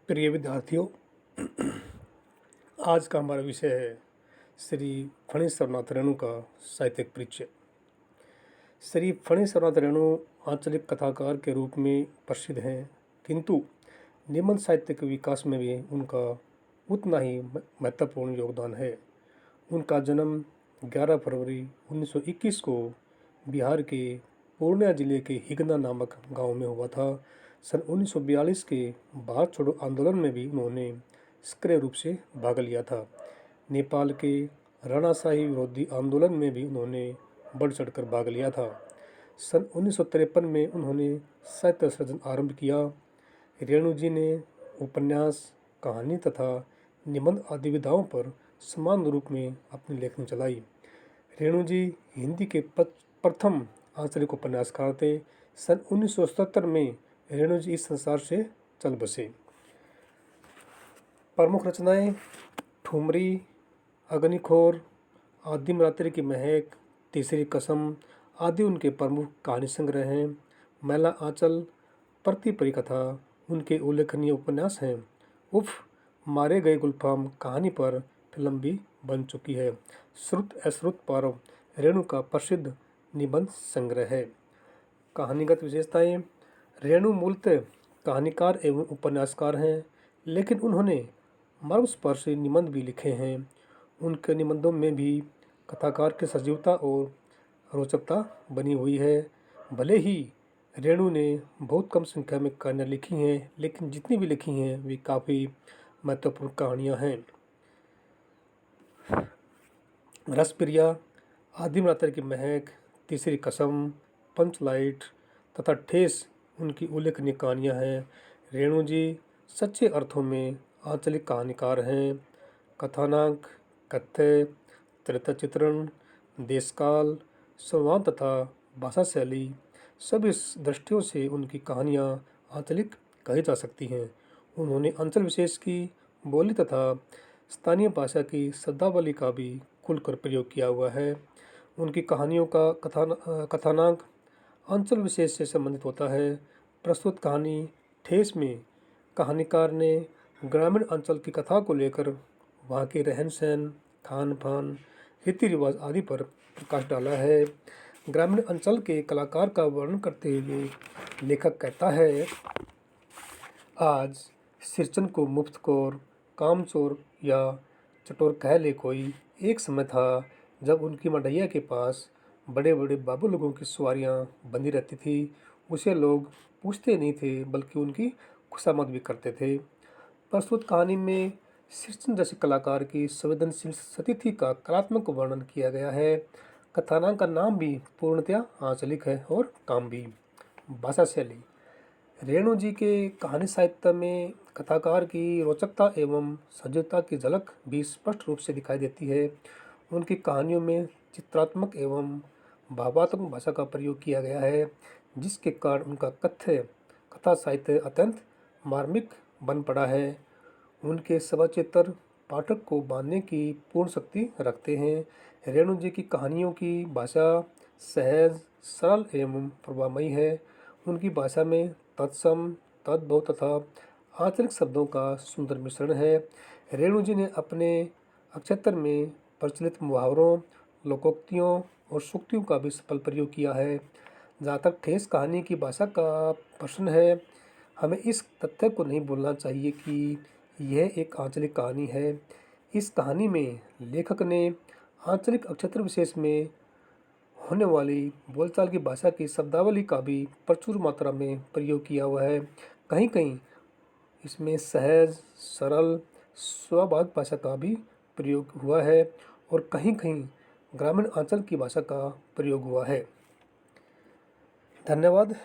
प्रिय विद्यार्थियों, आज का हमारा विषय है श्री फणीश्वरनाथ रेणु का साहित्यिक परिचय। श्री फणीश्वरनाथ रेणु आंचलिक कथाकार के रूप में प्रसिद्ध हैं, किंतु निबंध साहित्य के विकास में भी उनका उतना ही महत्वपूर्ण योगदान है। उनका जन्म 11 फरवरी 1921 को बिहार के पूर्णिया जिले के हिगना नामक गांव में हुआ था। सन 1942 के भारत छोड़ो आंदोलन में भी उन्होंने सक्रिय रूप से भाग लिया था। नेपाल के राणाशाही विरोधी आंदोलन में भी उन्होंने बढ़ चढ़कर भाग लिया था। सन 1953 में उन्होंने साहित्य सृजन आरंभ किया। रेणु जी ने उपन्यास, कहानी तथा निबंध आदि विधाओं पर समान रूप में अपनी लेखनी चलाई। रेणु जी हिंदी के प्रथम आंचलिक उपन्यासकार थे। सन 1977 में रेणु जी इस संसार से चल बसे। प्रमुख रचनाएं ठुमरी, अग्निखोर, आदिम रात्रि की महक, तीसरी कसम आदि उनके प्रमुख कहानी संग्रह हैं। मैला आंचल, प्रति परिकथा उनके उल्लेखनीय उपन्यास हैं। उफ मारे गए गुलफाम कहानी पर फिल्म भी बन चुकी है। श्रुत अश्रुत पारव रेणु का प्रसिद्ध निबंध संग्रह है। कहानीगत विशेषताएं: रेणु मूलतः कहानीकार एवं उपन्यासकार हैं, लेकिन उन्होंने मर्मस्पर्शी निबंध भी लिखे हैं। उनके निबंधों में भी कथाकार की सजीवता और रोचकता बनी हुई है। भले ही रेणु ने बहुत कम संख्या में कहानियाँ लिखी हैं, लेकिन जितनी भी लिखी हैं वे काफ़ी महत्वपूर्ण कहानियाँ हैं। रसप्रिया, आदिम रात्रि की महक, तीसरी कसम, पंचलाइट तथा ठेस उनकी उल्लेखनीय कहानियाँ हैं। रेणु जी सच्चे अर्थों में आंचलिक कहानीकार हैं। कथानक, कथ्य, चरित्र चित्रण, देशकाल, संवाद तथा भाषा शैली सभी दृष्टियों से उनकी कहानियाँ आंचलिक कही जा सकती हैं। उन्होंने अंचल विशेष की बोली तथा स्थानीय भाषा की शब्दावली का भी खुलकर प्रयोग किया हुआ है। उनकी कहानियों का कथानक अंचल विशेष से संबंधित होता है। प्रस्तुत कहानी ठेस में कहानीकार ने ग्रामीण अंचल की कथा को लेकर वहाँ के रहन सहन, खान पान, रीति रिवाज आदि पर प्रकाश डाला है। ग्रामीण अंचल के कलाकार का वर्णन करते हुए लेखक कहता है, आज सिरचन को मुफ्तखोर, कामचोर या चटोर कह ले कोई। एक समय था जब उनकी मढ़ैया के पास बड़े बड़े बाबू लोगों की सवारियां बंधी रहती थी। उसे लोग पूछते नहीं थे, बल्कि उनकी खुशामद भी करते थे। प्रस्तुत कहानी में सिरचन जैसे कलाकार की संवेदनशील स्थिति का कलात्मक वर्णन किया गया है। कथानक का नाम भी पूर्णतया आंचलिक है और काम भी। भाषा शैली: रेणु जी के कहानी साहित्य में कथाकार की रोचकता एवं सजीवता की झलक भी स्पष्ट रूप से दिखाई देती है। उनकी कहानियों में चित्रात्मक एवं भावात्मक भाषा का प्रयोग किया गया है, जिसके कारण उनका कथा साहित्य अत्यंत मार्मिक बन पड़ा है। उनके सचित्र पाठक को बांधने की पूर्ण शक्ति रखते हैं। रेणु जी की कहानियों की भाषा सहज, सरल एवं प्रभावमयी है। उनकी भाषा में तत्सम, तद्भव तथा आंचलिक शब्दों का सुंदर मिश्रण है। रेणु जी ने अपने अक्षत्र में प्रचलित मुहावरों, लोकोक्तियों और सूक्तियों का भी सफल प्रयोग किया है। जहाँ तक ठेस कहानी की भाषा का प्रश्न है, हमें इस तथ्य को नहीं भूलना चाहिए कि यह एक आंचलिक कहानी है। इस कहानी में लेखक ने आंचलिक अक्षत्र विशेष में होने वाली बोलचाल की भाषा की शब्दावली का भी प्रचुर मात्रा में प्रयोग किया हुआ है। कहीं कहीं इसमें सहज, सरल, स्वाभाविक भाषा का भी प्रयोग हुआ है और कहीं कहीं ग्रामीण अंचल की भाषा का प्रयोग हुआ है। धन्यवाद।